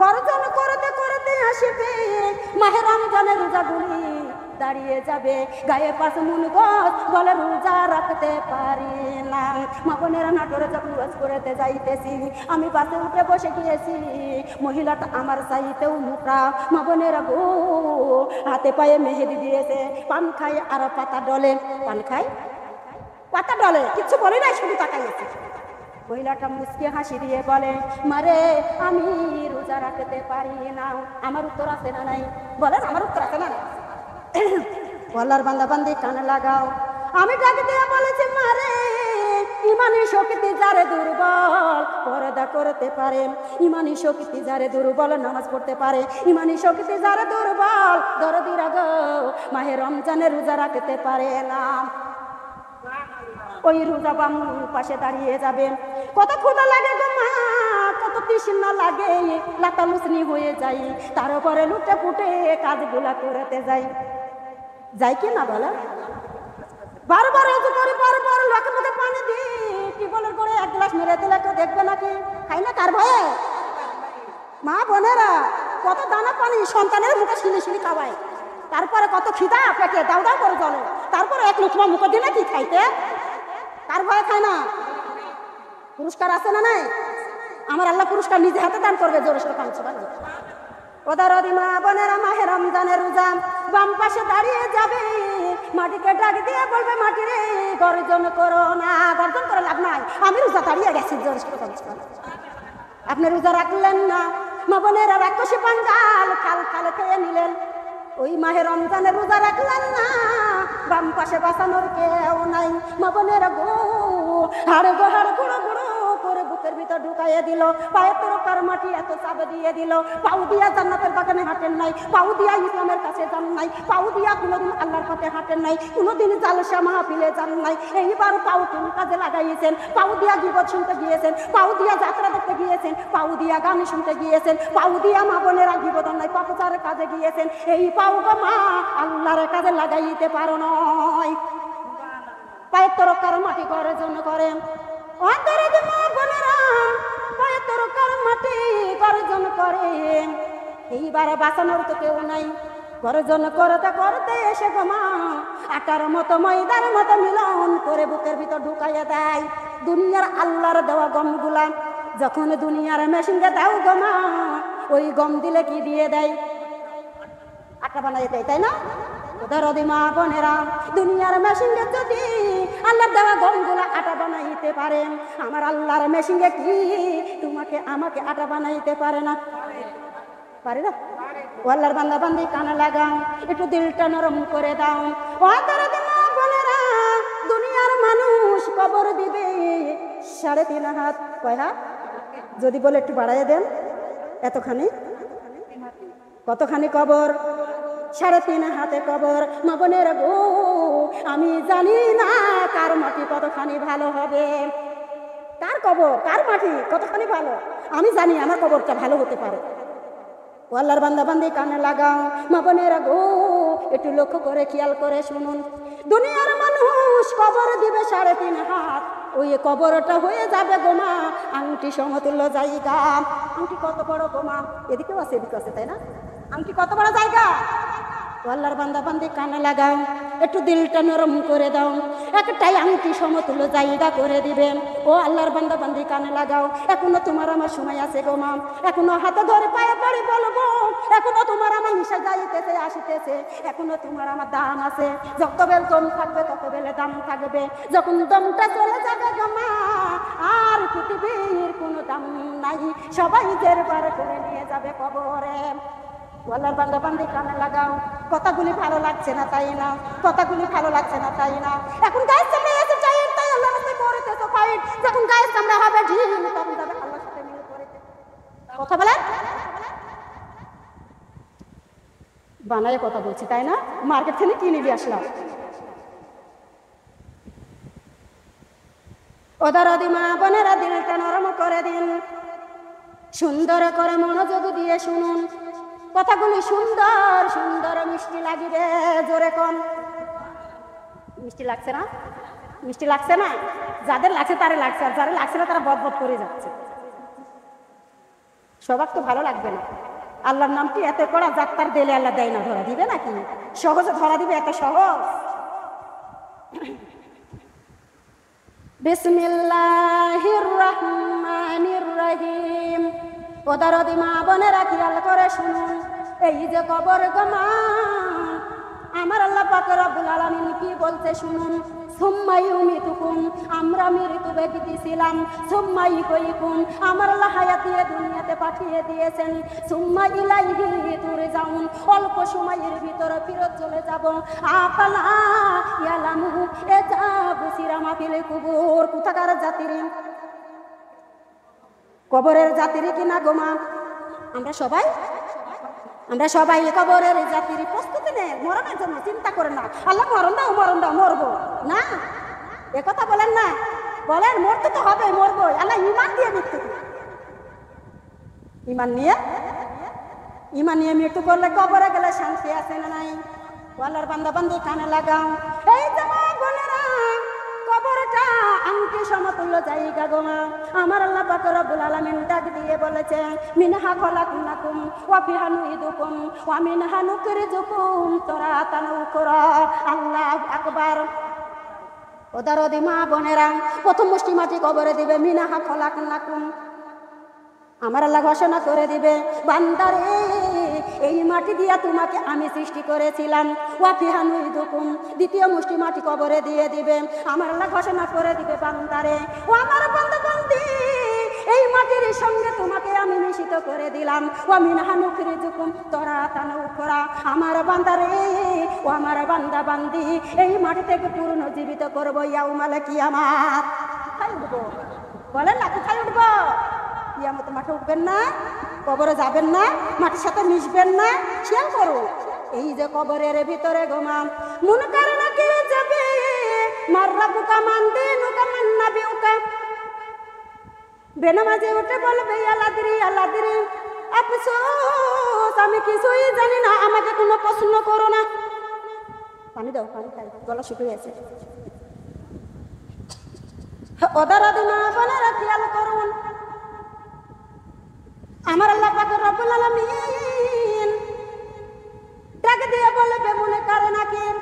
গর্জন করতে করতে আসবে, মাহে রমজানের রোজাগুলি দাঁড়িয়ে যাবে। গায়ে 5 মুন গোস বলে রোজা রাখতে পারি না। মা বোনেরা, নাটোরে যখন রোজ করতে যাইতেছি, আমি বাসে উঠে বসে গিয়েছি, মহিলাটা আমার চাইতেও মোটা। মা বোনেরা গো, হাতে পায়ে মেহেদি দিয়েছে, পান খাই আর পাতা ডলে, পান খাই পাতা ডলে, কিচ্ছু বলে নাই, শুধু তাকাইয়েছে। মহিলাটা মুচকে হাসি দিয়ে বলে, মারে আমি রোজা রাখতে পারি না। আমার উত্তর আছে না নাই? বলেন, আমার উত্তর আছে না নাই? আল্লাহর বান্দা বান্দি কানে লাগাও, আমি ডাক দিয়ে বলেছি, মারে ইমানি শক্তি যারে দুর্বল পর্দা করতে পারে, ইমানি শক্তি যারে দুর্বল নামাজ পড়তে পারে, ইমানি শক্তি যারে দুর্বল দরদিরা গো মাহে রমজানের রোজা রাখতে পারে না। ওই রোজা বাম পাশে দাঁড়িয়ে যাবে। কত ক্ষুধা লাগে গো মা, কত তৃষ্ণা লাগে, লাতালুসনি হয়ে যাই, তার উপরে লুটে পুটে কাজগুলা করতে যাই। যাই কি না বলে? বারবার রোজু করি, বারবার লোকে মুখে পানি দিই, টিবলের করে 1 গ্লাস মেরে দিলে কেউ দেখবে নাকি? খাই না কার ভয়ে? মা বোনেরা, কত দানা পানি সন্তানের মুখে শিলি শিলি খাওয়ায়, তারপরে কত খিদা পেটে দাও দাও করে চলে, তারপরে 1 লুকমা মুখে দিলে কি খাইতে? কার ভয়ে খায় না? পুরস্কার আছে না নাই? আমার আল্লাহ পুরস্কার নিজে হাতে দান করবে। জোরে সোরে কাঁদছে ভালো। ওদারদি মা বোনেরা, মাহে রমজানের রোজা বাম পাশে দাঁড়িয়ে যাবে, মাটিকে ডাক দিয়ে বলবে, মাটি রে গর্জন করো না। গর্জন করে লাভ নাই, আমি রোজা দাঁড়িয়ে গেছি। জোরে সোরে কাঁদছে। আপনি রোজা রাখলেন না, মা বোনেরা রাক্ষসী পাঙ্গাল খাল খাল খেয়ে নিলেন। ওই মাহে রমজানের রোজা রাখলেন না, বাম পাশে বাঁচানোর কেউ নাই। মা বোনেরা গো, হাড় গো হাড় গুঁড়ো গুঁড়ো করে বুক বুকের ভিতর ঢুকাইয়ে দিল, পায়ের তরকার মাটি এত চাপ দিয়ে দিল, পাউ দিয়া জান্নাতের বাগানে হাঁটেন নাই, পাউ দিয়া ইসলামের কাছে যান নাই, পাউ দিয়া কোনোদিন আল্লাহর পথে হাঁটেন নাই, কোনোদিন জালসা মাহফিলে যান নাই। এইবার পাউ কোন কাজে লাগাইয়েছেন? পাউ দিয়া গীবত শুনতে গিয়েছেন, পাউ দিয়া যাত্রা দেখতে গিয়েছেন, পাউ দিয়া গান শুনতে গিয়েছেন, পাউ দিয়া মা বোনেরা গীবত নাই পাপচারের কাজে গিয়েছেন। এই পাউ গো মা আল্লাহর কাজে লাগাইতে পারো নয়। পায়ের তরকার মাটি করার জন্য করেন, অন্তরে মা বোনেরা পায়ের তরকার মাটি গর্জন করেন। এইবার বাঁচানোর তো কেউ নাই, গর্জন করতে করতে এসে গো মা আটার মতো ময়দার মতো মিলন করে বুকের ভিতর ঢুকাইয়া দেয় দুনিয়ার আল্লাহর দেওয়া গমগুলা। যখন দুনিয়ার মেশিনকে দাও গো মা, ওই গম দিলে কি দিয়ে দেয়? আটা বানাই দেয়, তাই না? দরদি মা বোনেরা, দুনিয়ার মেশিনকে যদি আল্লাহর দেওয়া গমগুলা আটা বানাইতে পারেন, আমার আল্লাহর মেশিনকে কি তোমাকে আমাকে আটা বানাইতে পারে না? পারে না? ও আল্লাহর বান্দা বান্দি কানে লাগাও, একটু দিলটা নরম করে দাও। ও দরদি মা বোনেরা, দুনিয়ার মানুষ কবর দিবে 3.5 হাত। কয় হাত? যদি বলে একটু বাড়াইয়া দেন, এতখানি কতখানি কবর? 3.5 হাতে কবর। মা বোনের গো, আমি জানি না কার মাটি কতখানি ভালো হবে, কার কবর কার মাটি কতখানি ভালো। আমি জানি আমার কবরটা ভালো হতে পারে। ও আল্লাহর বান্দা বান্দি কানে লাগাও, মা বোনেরা গো একটু লক্ষ্য করে খেয়াল করে শুনুন। দুনিয়ার মানুষ কবর দিবে 3.5 হাত, ওই কবরটা হয়ে যাবে গোমা আংটি সমতুল্য জায়গা। আংটি কত বড় গোমা? এদিকেও আছে এদিকে আছে, তাই না? আংটি কত বড় জায়গা? আল্লাহর বান্দা বান্দি কানে লাগাও, একটু দিলটা নরম করে দাও, একটাই আংটি সমতুল্য জায়গা করে দিবেন। ও আল্লাহর বান্দা বান্দি কানে লাগাও, এখনো তোমার আমার সময় আছে গো মা, এখনো হাতে ধরে পায়ে পড়ে বলবো, এখনো তোমার আমার নিশা যাইতেছে আসিতেছে, এখনো তোমার আমার দাম আছে। যত বেল দম থাকবে তত বেলে দাম থাকবে, যখন দমটা চলে যাবে গো মা আর পৃথিবীর কোনো দাম নাই, সবাই জেরবার করে নিয়ে যাবে কবরে। আল্লাহর বান্দা বান্দি কানে লাগাও, কথাগুলি ভালো লাগছে না তাই না? কথাগুলি ভালো লাগছে না তাই না? এখন গায়ের চামড়া আছে চাই তাই আল্লাহর রাস্তায় পড়তে তো ফাইট, যখন গায়ের চামড়া হবে ঢিল তখন যাবে আল্লাহর সাথে মিলে পড়তে। কথা বলেন, বানায় কথা বলছি তাই না? মার্কেট থেকে কিনে নিয়ে আসলাম। ওদের মা বোনেরা দিলটা নরম করে দিন, সুন্দর করে মনোযোগ দিয়ে শুনুন। কথাগুলি সুন্দর সুন্দর মিষ্টি লাগিবে, জোরে কোন মিষ্টি লাগছে না? মিষ্টি লাগছে না? যাদের লাগছে তারা লাগছে, আর যারা লাগছে না তারা বদবদ করে যাচ্ছে। সবার তো ভালো লাগবে না। আল্লাহর নামটি এত কড়া, যাত্রার দিলে আল্লাহ দেয় না, ধরা দিবে নাকি? সহজে ধরা দিবে, এত সহজ? বিসমিল্লাহির রহমানির রহিম। ওদার মা বোনেরা খেয়াল করে শুনুন, এই যে কবর গো মা, আমার আল্লাহ পাক রব্বুল আলামিন কি বলতে শুনুন। সুম্মা ইউমিতুকুম, আমরা মৃত্যু দিয়েছিলাম, সুম্মা ইহয়িকুম, আমার আল্লাহ হায়াত দিয়ে দুনিয়াতে পাঠিয়ে দিয়েছেন, সুম্মা ইলাইহি তুরজাউন, অল্প সময়ের ভিতরে ফিরত চলে যাব। আফালা ইয়ালামু এজা বুসিরা মা ফিল কুবুর। কোথাকার জাতির? কবরের জাতির কিনা গো মা? আমরা সবাই কবরের জাতির। প্রস্তুতি নেই মরণের জন্য, চিন্তা করেন না আল্লাহ মরণ দাও মরবো না, একথা বলেন না। বলেন মরতে তো হবে, মরবো। আল্লাহ ইমান দিয়ে মৃত্যু, ইমান নিয়ে মৃত্যু করলে কবরে গেলে শান্তি আছে না নাই? আল্লাহর বান্দা বান্দি কানে লাগাও, এই যে মা বোনেরা, কবরটা আংটি সমতুল্য জায়গা গো মা। আমার আল্লাহ পাক রব্বুল আলামিন ডাক দিয়ে বলেছে, মিনহা খলাকনাকুম ওয়া ফিহা নুইদুকুম ওয়া মিনহা নুখরিজুকুম তারাতান উখরা। আল্লাহু আকবার। ওদার মা বোনেরা, প্রথম মুষ্টি মাটি কবরে দিবে, মিনহা খলাকনাকুম, আমার আল্লাহ ঘোষণা করে দিবে, বান্দারে এই মাটি দিয়া তোমাকে আমি সৃষ্টি করেছিলাম। ওয়া ফিহা নুইদুকুম, দ্বিতীয় মুষ্টি মাটি কবরে দিয়ে দিবে, আমার আল্লাহ ঘোষণা করে দিবে, বান্দারে ও আমার বান্দা বান্দি, এই মাটির সঙ্গে তোমাকে আমি মিশিত করে দিলাম। ওয়া মিনহা নুখরিজুকুম তারাতান উখরা, আমার বান্দারে ও আমার বান্দা বান্দি, এই মাটি থেকে পুনর্জীবিত করব ইয়াউমাল কিয়ামাত। বলেন না কোথায় উঠবো? কিয়ামত মাঠে উঠবেন না, কবরে যাবেন না, মাটির সাথে মিশবেন না, খেয়াল করো। এই যে কবরের ভিতরে ঘুমাম মুনকার নাকির যাবে মাররাবুকা মান দিনুকা মান নাবিউকা, বেনামাজি উঠে বলবে আল্লাহদিরি আল্লাহদিরি, আফসোস আমি কিছুই জানি না, আমাকে কোনো প্রশ্ন করো না। পানি দাও, পানি খাই, গলা শুকিয়ে গেছে। ওদের মা বোনেরা খেয়াল করুন, আমার আল্লাহ পাক রব্বুল আলামিন ডাক দিয়ে বলবে মুনকার নাকির,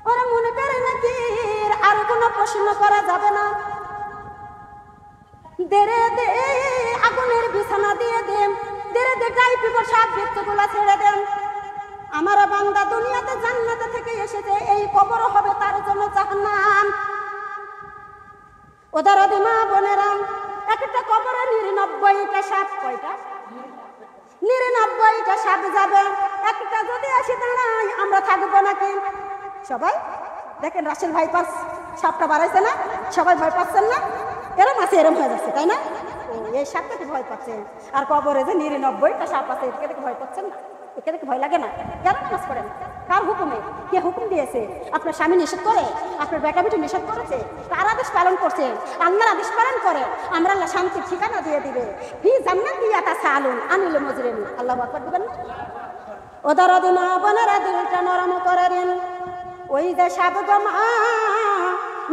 ওরা মুনকার নাকির আর কোনো প্রশ্ন করা যাবে না, দেরে দে আগুনের বিছানা দিয়ে দেন, দেরে দে গাই পিপড় সাপ বৃক্ষগুলা ছেড়ে দেন। আমার বান্দা দুনিয়াতে জান্নাতে থেকে এসেছে, এই কবর হবে তার জন্য জাহান্নাম। ওদের মা বোনেরা, একটা কবরে 99টা সাপ, কয়টা? 99টা সাপ যাবে, একটা যদি আসে দাঁড়াই আমরা থাকবো নাকি? সবাই দেখেন রাসেল ভাই পাস সাপটা বাড়াইছে না, সবাই ভয় পাচ্ছেন না? এরম আছে, এরম হয়ে যাচ্ছে, তাই না? এই সাপটাকে ভয় পাচ্ছেন, আর কবরে যে 99টা সাপ আছে একে দেখে ভয় পাচ্ছেন না? একে দেখে ভয় লাগে না? কেন নামাজ পড়েন? কার হুকুমে? কে হুকুম দিয়েছে? আপনার স্বামী নিষেধ করে? আপনার বেটা বেটি নিষেধ করেছে? কার আদেশ পালন করছে? আল্লাহর আদেশ পালন করে, আমরা আল্লাহ শান্তির ঠিকানা দিয়ে দিবে, ফি জান্নাতিয়া সালুন আনিল মুজরিমিন। আল্লাহু আকবার দিবেন না? ওদের মা বোনেরা দিলটা নরম করে দিন। ওই যে সাপ গমা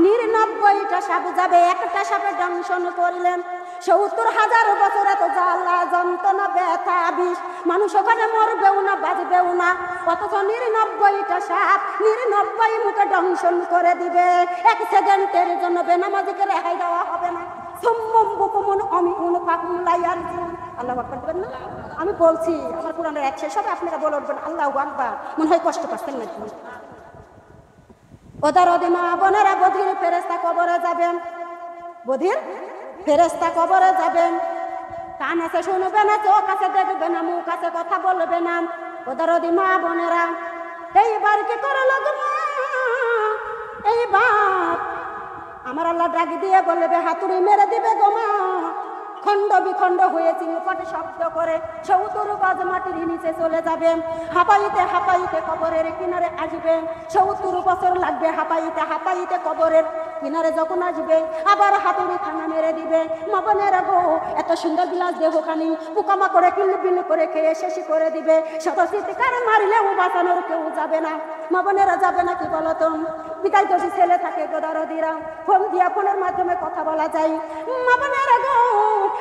99টা সাপ যাবে, একটা সাপে দংশন করলেন 70,000 বছর এত জ্বালা যন্ত্রণা ব্যথা বিষ, মানুষ ওখানে মরবেও না বাঁচবেও না, অথচ 99টা সাপ 99 মুখে দংশন করে দিবে। 1 সেকেন্ডের জন্য বেনামাজিকে রেহাই দেওয়া হবে না। সুম্মুম বুকুমুন অমিউন ফাকুম লা ইয়ারজুন। আল্লাহু আকবার বলবেন না? আমি বলছি, আমার কোরআনের এক শেষ হবে, আপনারা বলে উঠবেন আল্লাহু আকবার। মনে হয় কষ্ট পাচ্ছেন নাকি? ওদের মা বোনেরা, বধির ফেরেশতা কবরে যাবেন, বধির ফেরেশতা কবরে যাবেন, কান আছে শুনবে না, চোখ আছে দেখবে না, মুখ আছে কথা বলবে না। ওদের মা বোনেরা, এইবার কি করলো গো মা? এইবার আমার আল্লাহ ডাক দিয়ে বলবে, হাতুড়ি মেরে দিবে গো মা, খণ্ড বিখণ্ড হয়ে চিনপটে শব্দ করে 70 গজ মাটির নিচে চলে যাবে। হাঁপাইতে হাঁপাইতে কবরের কিনারে আসবে, 70 বছর লাগবে হাঁপাইতে হাঁপাইতে কবরের কিনারে যখন আসবে, আবার হাতুড়ি খানা মেরে দিবে। মা বোনেরা গো, এত সুন্দর বিলাস দেহখানি পোকামা করে কিলবিল করে খেয়ে শেষ করে দিবে। শত চিৎকার মারলেও বাঁচানোর কেউ যাবে না। মা বোনেরা যাবে না কি বলতো? বিদায় যদি ছেলে থাকে গো দরদিরা, ফোন দিয়া ফোনের মাধ্যমে কথা বলা যায়। মা বোনেরা গো,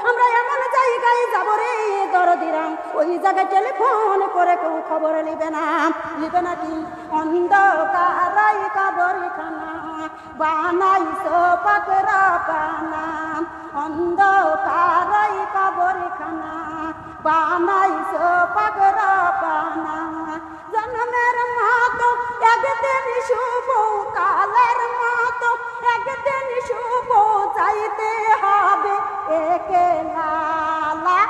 আমরা এমন জায়গায় যাবো রে দরদিরা, ওই জায়গায় টেলিফোন করে কেউ খবর নিবে না। নিবে নাকি? অন্ধকারাই কবরখানা বানাইছো পাকরা পানা, অন্ধকারাই কবরখানা বানাইছো পাকরা পানা। জন্মের মতো একদিন শুভ, কালের মতো একদিন শুভ, চাইতে হবে একে লালা।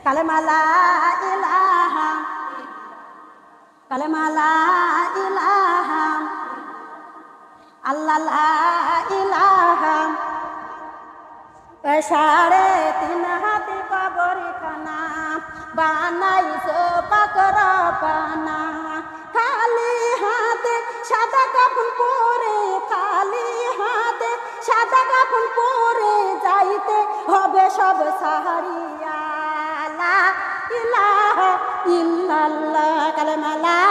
কালেমা লা ইলাহা, কালেমা লা ইলাহা, আল্লাহ লা ইলাহা। 3.5 হাতে কবরখানা বানাইছো পাকরা পানা, খালি হাতে সাদা কাপড় পরে, খালি হাতে সাদা কাপড় পরে যাইতে হবে সব সাহারিয়া। লা ইলাহা ইল্লাল্লাহ, কালেমা লা।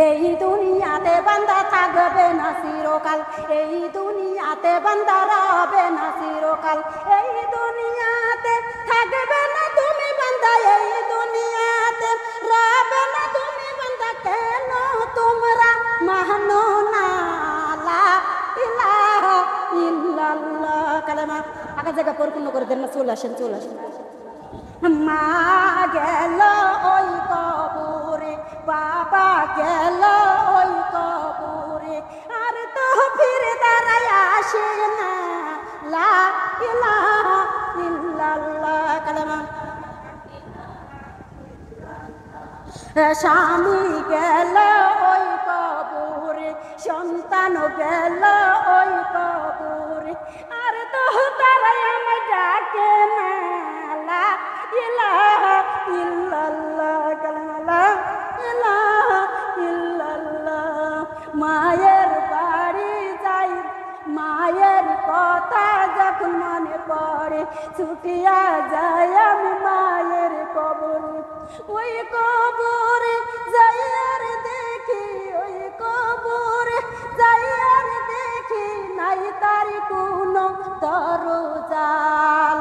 এই দুনিয়াতে বান্দা থাকবে না চিরকাল, এই দুনিয়াতে বান্দা রবে না চিরকাল, এই দুনিয়াতে থাকবে না তুমি বান্দা, এই দুনিয়াতে রবে না তুমি বান্দা। কেন তোমরা মানো না লা ইলাহা ইল্লাল্লাহ? কালেমা আগা জায়গা পরিপূর্ণ করে দেন না। চলে আসেন, চলে আসেন। মা গেল ওই কবরে, বাবা গেল ওই কবরে, আর তো আসে না লা ইলাহা ইল্লাল্লাহ কালেমা স্বামী গেল ওই কবরে সন্তান গেল ওই কবরে আর তো তারাই আমায় ডাকে না লা ইলাহা ইল্লাল্লাহ কালেমা লা ইলাহা ইল্লাল্লাহ মায়ের বাড়ি যাই মায়ের কথা যখন মনে পড়ে ছুটিয়া যায় আমি মায়ের কবরে ওই কবরে যাই আর দেখি ওই কবরে যাই আর দেখি নাই তার কোনো দরজা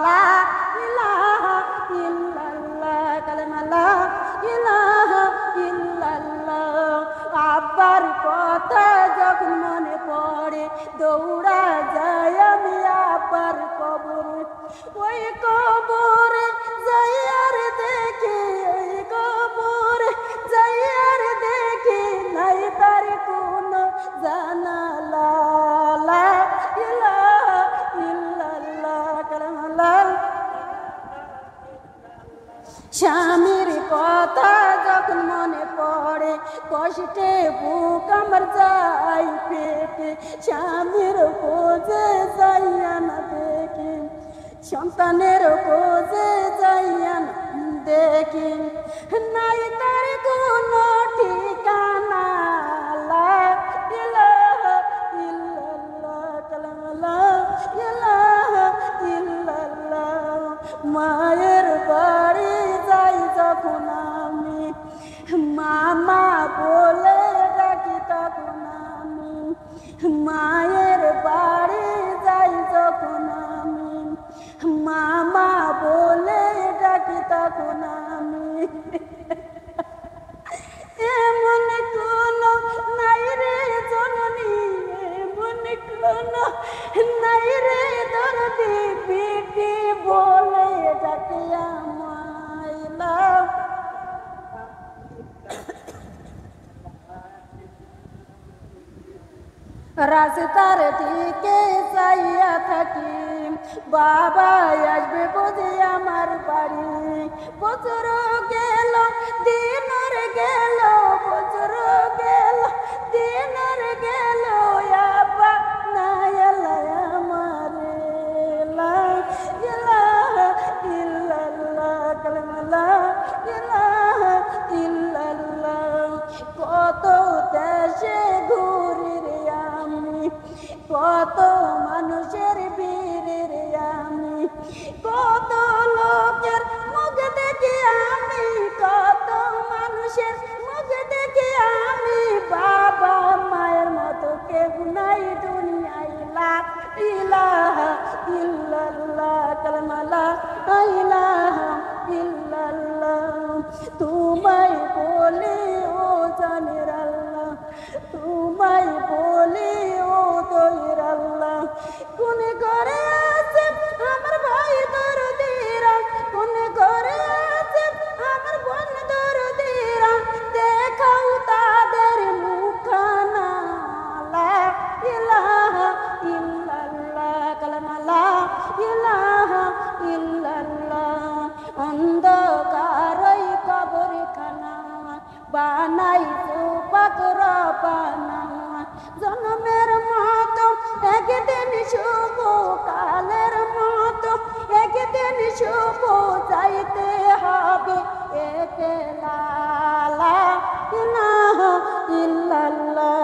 লা ইলাহা ইল্লাল্লাহ কালেমা লা ইলাহা ইল্লাল্লাহ আব্বার কথা যখন মনে পড়ে দৌড়া যায় আমি আব্বার কবরে ওই কবরে যাই আর দেখি ওই কবরে যাই আর দেখি নাই তার কোনো জানালা লা ইলাহা ইল্লাল্লাহ কালেমা লা স্বামীর কথা যখন মনে পড়ে কষ্টে বুক আমার যাই পেটে স্বামীর খোঁজে যাইয়া না দেখি সন্তানের খোঁজে যাইয়া না দেখি নাই তার কোনো ঠিকানা লা ইলাহা ইল্লাল্লাহ কালেমা লা ইলাহা ইল্লাল্লাহ মায়ের বাড়ি যাই যখন আমি মামা বলে ডাকি তখন আমি মায়ের বাড়ি যাই যখন আমি মামা বলে ডাকি তখন আমি এমন কোন নাই রে জননী এমন কোন নাই রে দরদি পিটি বলে ডাকি আমায় লা রাস্তার দিকে চাইয়া থাকি বাবা আসবে বুঝি আমার বাড়ি বছর গেল দিনর গেল বছর গেল দিনর গেল আব্বা নাই আমার লা ইলাহা ইল্লাল্লাহ কালেমা লা ইলাহা ইল্লাল্লাহ কত দেশে ঘুরি রে আমি কত মানুষের ভিড় রে আমি কত লোকের মুখ দেখি আমি কত মানুষের মুখ দেখি আমি বাবা মায়ের মতো কেউ নাই দুনিয়ায় লা ইলাহা ইল্লাল্লাহ কালেমা লা ইলাহা ইল্লাল্লাহ তোমায় বলি ও জানের আল্লাহ তোমায় বলি ও দইর আল্লাহ কোন ঘরে আছে আমার ভাই দরদিরা কোন ঘরে আছে আমার বোন দরদিরা দেখাও তাদের মুখখানা লা ইলাহা ইল্লাল্লাহ কালেমা লা ইলাহা ইল্লাল্লাহ অন্ধকার ওই কবরখানা বানাই চুপাক রবানা জন্মের মতো একদিন শুভ কালের মতো একদিন শুভ যাইতে হবে একলা লা ইলাহা ইল্লাল্লাহ